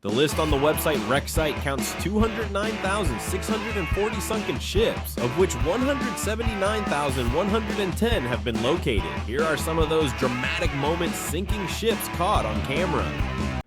The list on the website WreckSite counts 209,640 sunken ships, of which 179,110 have been located. Here are some of those dramatic moments sinking ships caught on camera.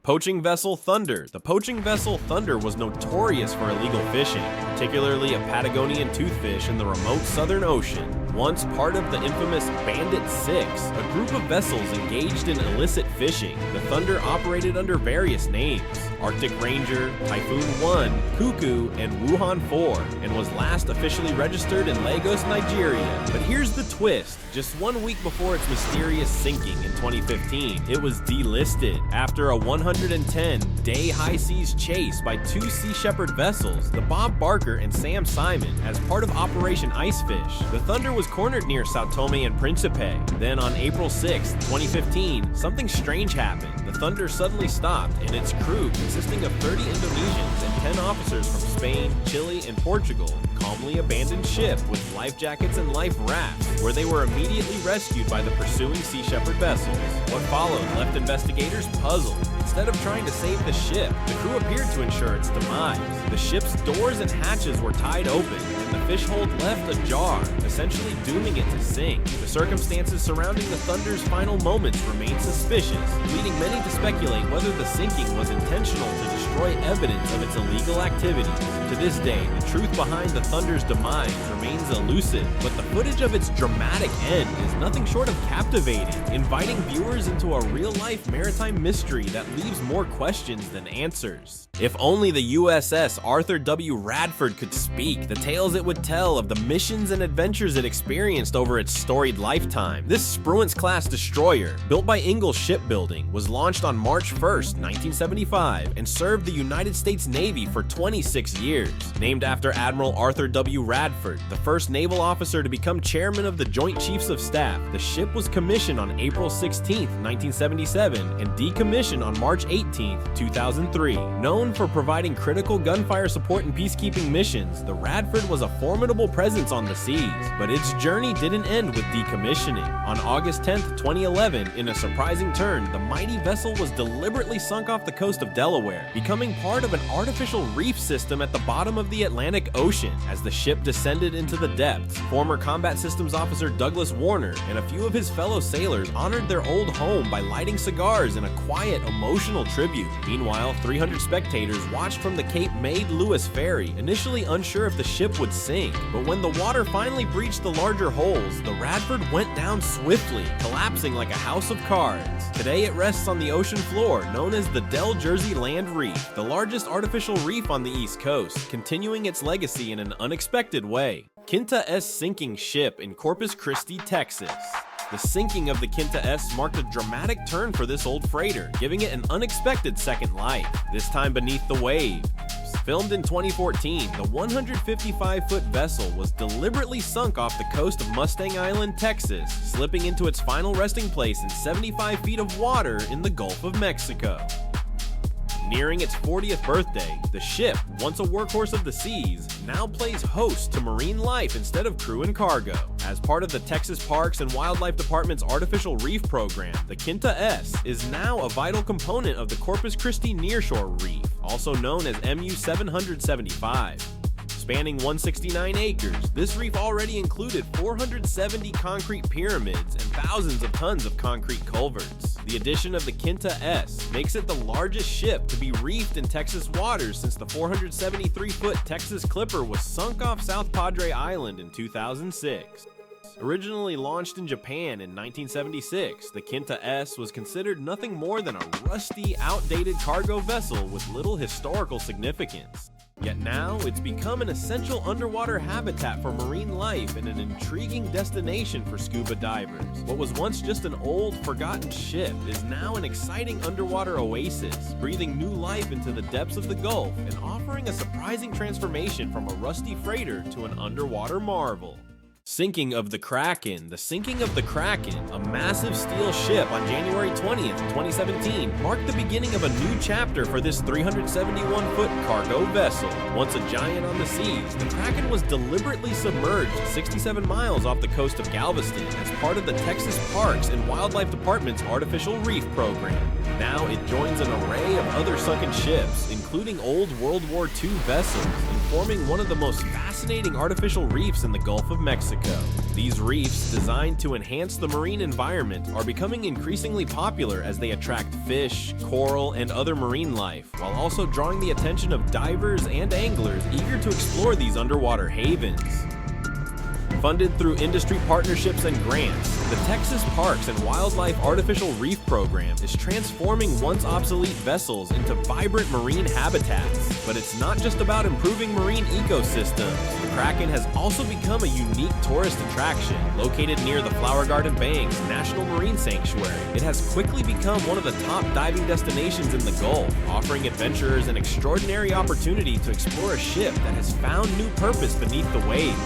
Poaching vessel Thunder. The poaching vessel Thunder was notorious for illegal fishing, particularly a Patagonian toothfish in the remote Southern Ocean. Once part of the infamous Bandit 6, a group of vessels engaged in illicit fishing, the Thunder operated under various names: Arctic Ranger, Typhoon 1, Cuckoo, and Wuhan 4, and was last officially registered in Lagos, Nigeria. But here's the twist. Just 1 week before its mysterious sinking in 2015, it was delisted after a 110-day high seas chase by two Sea Shepherd vessels, the Bob Barker and Sam Simon, as part of Operation Icefish. The Thunder was cornered near Sao Tome and Principe. Then on April 6, 2015, something strange happened. The Thunder suddenly stopped, and its crew, consisting of 30 Indonesians and 10 officers from Spain, Chile, and Portugal, calmly abandoned ship with life jackets and life rafts, where they were immediately rescued by the pursuing Sea Shepherd vessels. What followed left investigators puzzled. Instead of trying to save the ship, the crew appeared to ensure its demise. The ship's doors and hatches were tied open, and the fish hold left ajar, essentially dooming it to sink. The circumstances surrounding the Thunder's final moments remain suspicious, leading many to speculate whether the sinking was intentional to destroy evidence of its illegal activities. To this day, the truth behind the Thunder's demise remains elusive, but the footage of its dramatic end is nothing short of captivating, inviting viewers into a real-life maritime mystery that leaves more questions than answers. If only the USS Arthur W. Radford could speak, the tales it would tell of the missions and adventures it experienced over its storied lifetime. This Spruance-class destroyer, built by Ingalls Shipbuilding, was launched on March 1st, 1975, and served the United States Navy for 26 years. Named after Admiral Arthur W. Radford, the first naval officer to become chairman of the Joint Chiefs of Staff, the ship was commissioned on April 16, 1977, and decommissioned on March 18, 2003. Known for providing critical gunfire support in peacekeeping missions, the Radford was a formidable presence on the seas, but its journey didn't end with decommissioning. On August 10, 2011, in a surprising turn, the mighty vessel was deliberately sunk off the coast of Delaware, becoming part of an artificial reef system at the bottom of the Atlantic Ocean. As the ship descended into the depths, former Combat Systems Officer Douglas Warner and a few of his fellow sailors honored their old home by lighting cigars in a quiet, emotional tribute. Meanwhile, 300 spectators watched from the Cape May Lewis ferry, initially unsure if the ship would sink. But when the water finally breached the larger holes, the Radford went down swiftly, collapsing like a house of cards. Today it rests on the ocean floor, known as the Del Jersey Land Reef, the largest artificial reef on the East Coast, continuing its legacy in an unexpected way. Quinta S sinking ship in Corpus Christi, Texas. The sinking of the Quinta S marked a dramatic turn for this old freighter, giving it an unexpected second life, this time beneath the waves. Filmed in 2014, the 155-foot vessel was deliberately sunk off the coast of Mustang Island, Texas, slipping into its final resting place in 75 feet of water in the Gulf of Mexico. Nearing its 40th birthday, the ship, once a workhorse of the seas, now plays host to marine life instead of crew and cargo. As part of the Texas Parks and Wildlife Department's Artificial Reef Program, the Quinta S is now a vital component of the Corpus Christi Nearshore Reef, also known as MU 775. Spanning 169 acres, this reef already included 470 concrete pyramids and thousands of tons of concrete culverts. The addition of the Quinta S makes it the largest ship to be reefed in Texas waters since the 473-foot Texas Clipper was sunk off South Padre Island in 2006. Originally launched in Japan in 1976, the Quinta S was considered nothing more than a rusty, outdated cargo vessel with little historical significance. Yet now, it's become an essential underwater habitat for marine life and an intriguing destination for scuba divers. What was once just an old, forgotten ship is now an exciting underwater oasis, breathing new life into the depths of the Gulf and offering a surprising transformation from a rusty freighter to an underwater marvel. Sinking of the Kraken. The sinking of the Kraken, a massive steel ship on January 20th, 2017, marked the beginning of a new chapter for this 371-foot cargo vessel. Once a giant on the seas, the Kraken was deliberately submerged 67 miles off the coast of Galveston as part of the Texas Parks and Wildlife Department's Artificial Reef Program. Now it joins an array of other sunken ships, including old World War II vessels, and forming one of the most fascinating artificial reefs in the Gulf of Mexico. These reefs, designed to enhance the marine environment, are becoming increasingly popular as they attract fish, coral, and other marine life, while also drawing the attention of divers and anglers eager to explore these underwater havens. Funded through industry partnerships and grants, the Texas Parks and Wildlife Artificial Reef Program is transforming once obsolete vessels into vibrant marine habitats. But it's not just about improving marine ecosystems. The Kraken has also become a unique tourist attraction. Located near the Flower Garden Banks National Marine Sanctuary, it has quickly become one of the top diving destinations in the Gulf, offering adventurers an extraordinary opportunity to explore a ship that has found new purpose beneath the waves.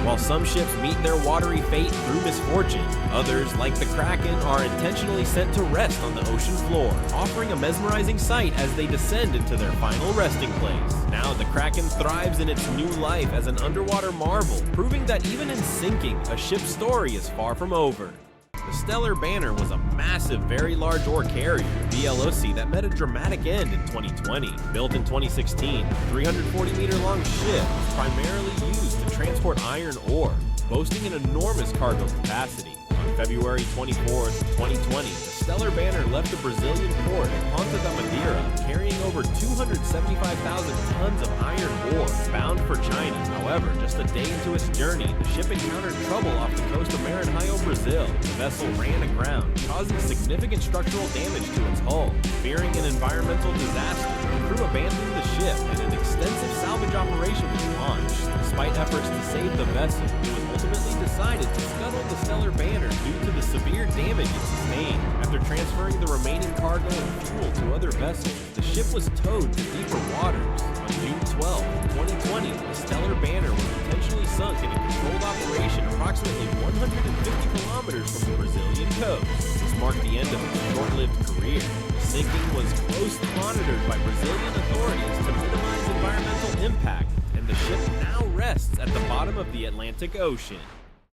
While some ships meet their watery fate through misfortune, others, like the Kraken, are intentionally sent to rest on the ocean floor, offering a mesmerizing sight as they descend into their final resting place. Now, the Kraken thrives in its new life as an underwater marvel, proving that even in sinking, a ship's story is far from over. The Stellar Banner was a massive, very large ore carrier, VLOC, that met a dramatic end in 2020. Built in 2016, the 340-meter-long ship was primarily used to transport iron ore, boasting an enormous cargo capacity. On February 24, 2020, the Stellar Banner left the Brazilian port of Ponta da Madeira, carrying over 275,000 tons of iron ore, bound for China. However, just a day into its journey, the ship encountered trouble off the coast of Maritime, Brazil. The vessel ran aground, causing significant structural damage to its hull. Fearing an environmental disaster, the crew abandoned the ship and an extensive salvage operation was launched. Despite efforts to save the vessel, it was ultimately decided to scuttle the Stellar Banner due to the severe damage it sustained. After transferring the remaining cargo and fuel to other vessels, the ship was towed to deeper waters. On June 12, 2020, the Stellar Banner was intentionally sunk in a controlled operation approximately 150 kilometers from the Brazilian coast. This marked the end of its short-lived career. The sinking was closely monitored by Brazilian authorities to minimize environmental impact, and the ship now rests at the bottom of the Atlantic Ocean.